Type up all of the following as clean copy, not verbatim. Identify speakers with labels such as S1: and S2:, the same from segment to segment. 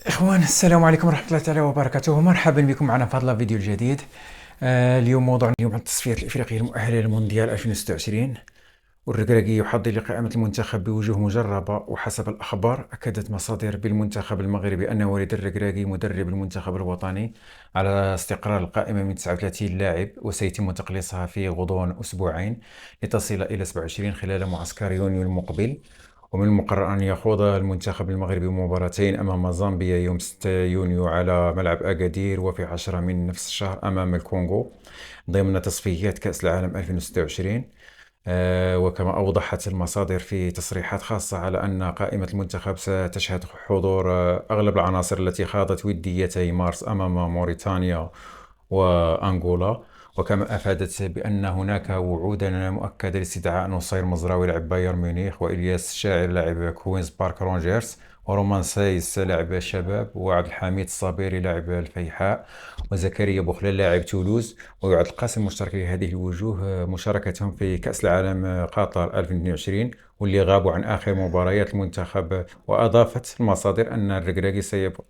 S1: إخوان، السلام عليكم ورحمة الله تعالى وبركاته. مرحبا بكم معنا في هذا الفيديو الجديد. اليوم موضوعنا عن التصفيات الإفريقية المؤهلة للمونديال 2026. والركراكي يحضر لقائمة المنتخب بوجوه مجربة، وحسب الأخبار أكدت مصادر بالمنتخب المغربي أن وليد الركراكي مدرب المنتخب الوطني على استقرار القائمة من 39 لاعب، وسيتم تقليصها في غضون أسبوعين لتصل إلى 27 خلال معسكر يونيو المقبل. ومن المقرر أن يخوض المنتخب المغربي مباراتين أمام زامبيا يوم 6 يونيو على ملعب أكادير، وفي 10 من نفس الشهر أمام الكونغو ضمن تصفيات كأس العالم 2026. وكما أوضحت المصادر في تصريحات خاصة على أن قائمة المنتخب ستشهد حضور أغلب العناصر التي خاضت وديتي مارس أمام موريتانيا وأنغولا. وكما أفادت بأن هناك وعودا مؤكدة لاستدعاء نصير مزراوي لاعب بايرن ميونخ، وإلياس الشاعر لاعب كوينز بارك رونجرز، ورومان سايس لاعب الشباب، وعبد الحميد الصابيري لاعب الفيحاء، وزكريا بوخلال لاعب تولوز. ويعد القاسم المشترك لهذه الوجوه مشاركتهم في كأس العالم قطر 2022 واللي غابوا عن آخر مباريات المنتخب. وأضافت المصادر أن الركراكي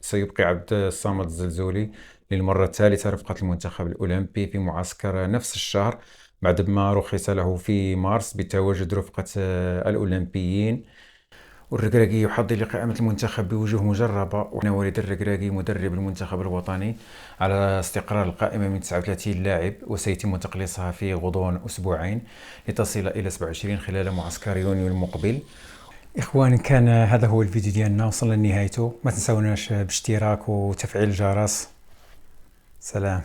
S1: سيبقي عبد الصمد الزلزولي للمرة الثالثة رفقة المنتخب الأولمبي في معسكر نفس الشهر، بعد ما رخص له في مارس بالتواجد رفقة الأولمبيين. والركراكي يحضر لقائمة المنتخب بوجوه مجربة، وأن وليد الركراكي مدرب المنتخب الوطني على استقرار القائمة من 39 لاعب، وسيتم تقليصها في غضون أسبوعين لتصل إلى 27 خلال معسكر يونيو المقبل. إخوان، كان هذا هو الفيديو ديالنا، وصلنا لنهايته. ما تنسوناش باشتراك وتفعيل الجرس. سلام.